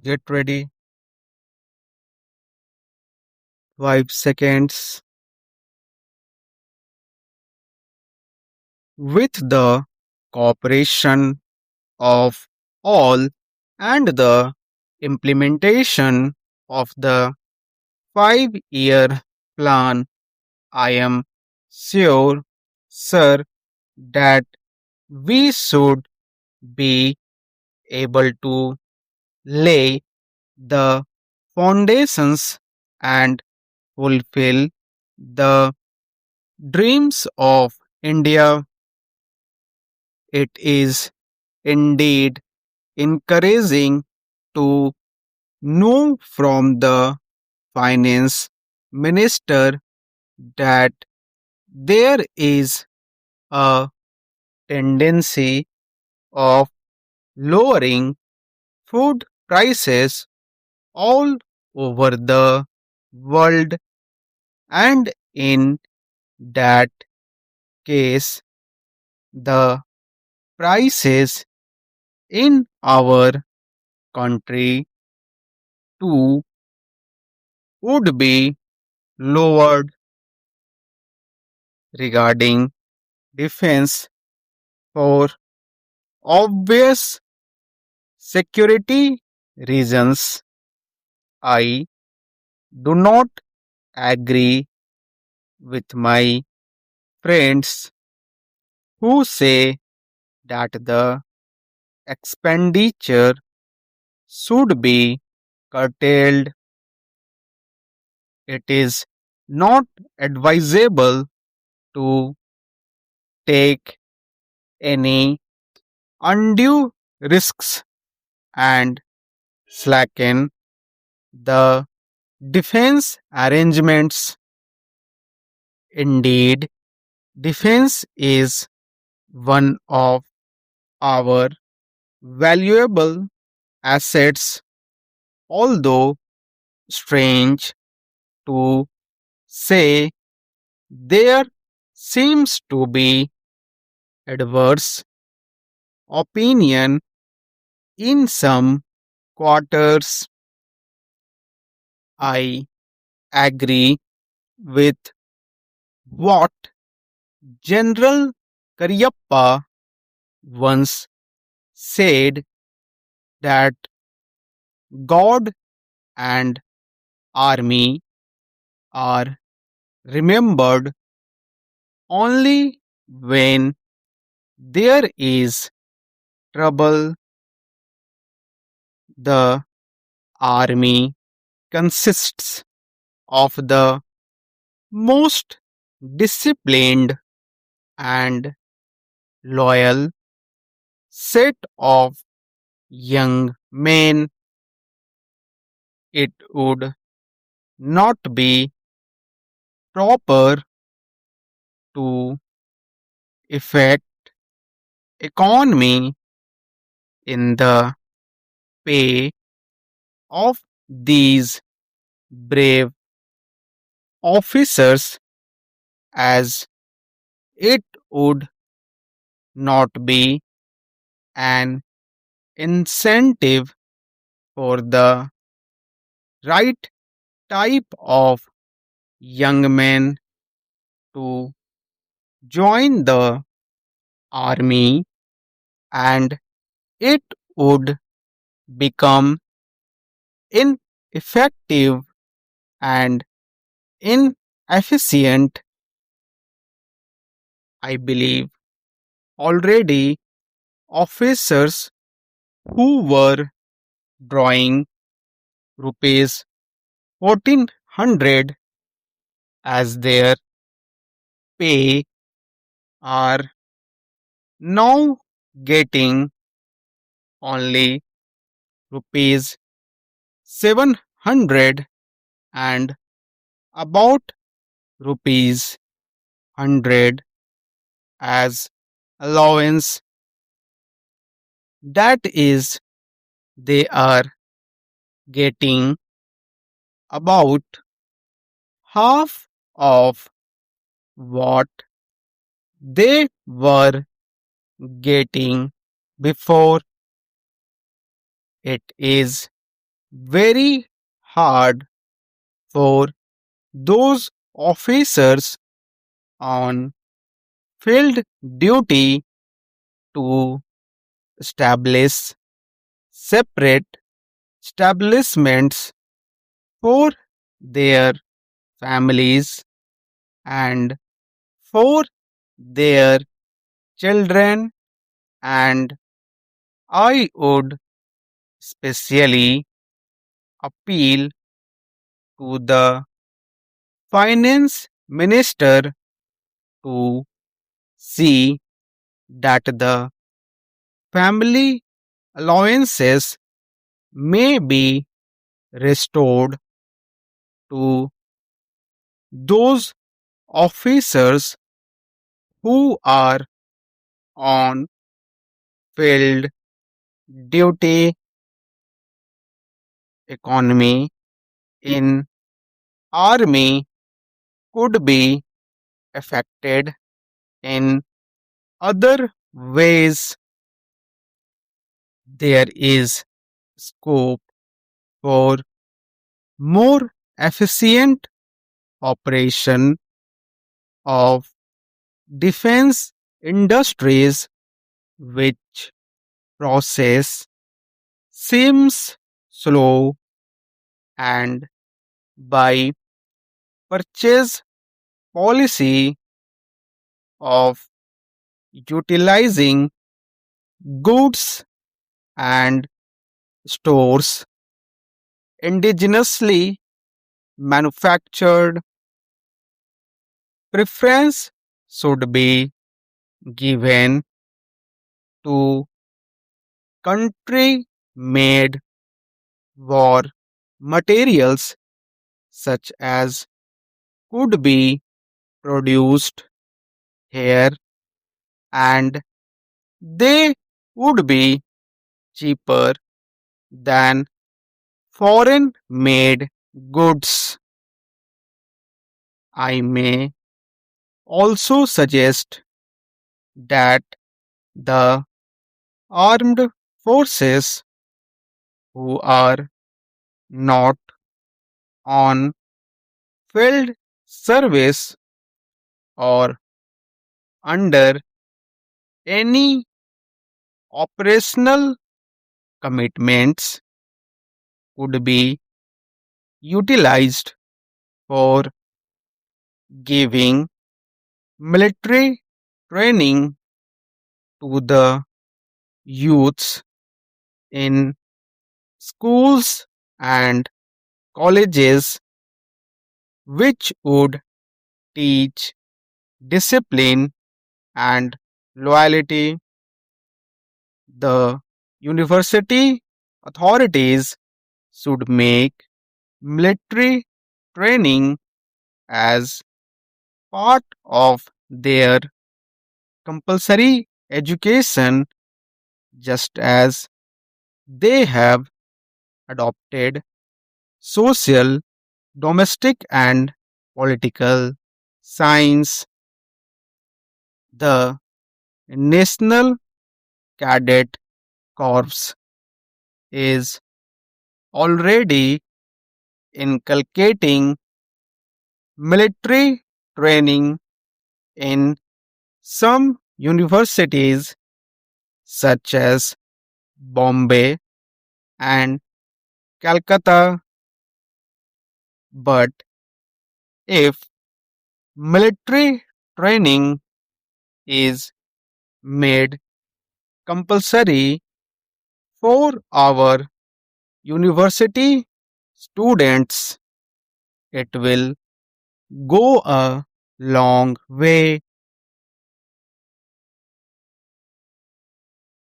Get ready. 5 seconds. With the cooperation of all and the implementation of the 5-year plan, I am sure, sir, that we should be able to lay the foundations and fulfill the dreams of India. It is indeed encouraging to know from the finance minister that there is a tendency of lowering food prices all over the world, and in that case the prices in our country too would be lowered. Regarding defense, for obvious security reasons, I do not agree with my friends who say that the expenditure should be curtailed. It is not advisable to take any undue risks and slacken the defense arrangements. Indeed, defense is one of our valuable assets, although strange to say, there seems to be adverse opinion in some quarters. I agree with what General Karyappa once said, that God and army are remembered only when there is trouble. The army consists of the most disciplined and loyal set of young men. It would not be proper to effect economy in the pay of these brave officers, as it would not be an incentive for the right type of young men to join the army, and it would become ineffective and inefficient. I believe already officers who were drawing rupees 1400 as their pay are now getting only rupees 700 and about rupees 100 as allowance. That is, they are getting about half of what they were getting before. It is very hard for those officers on field duty to establish separate establishments for their families and for their children, and I would specially appeal to the finance minister to see that the family allowances may be restored to those officers who are on field duty. Economy in army could be affected in other ways. There is scope for more efficient operation of defense industries, which process seems slow, and by purchase policy of utilizing goods and stores indigenously manufactured, preference should be given to country made war materials such as could be produced here, and they would be cheaper than foreign made goods. I may also suggest that the armed forces who are not on field service or under any operational commitments could be utilized for giving military training to the youths in schools and colleges, which would teach discipline and loyalty. The university authorities should make military training as part of their compulsory education, just as they have adopted social, domestic, and political science. The National Cadet Corps is already inculcating military training in some universities such as Bombay and Calcutta, but if military training is made compulsory for our university students, it will go a long way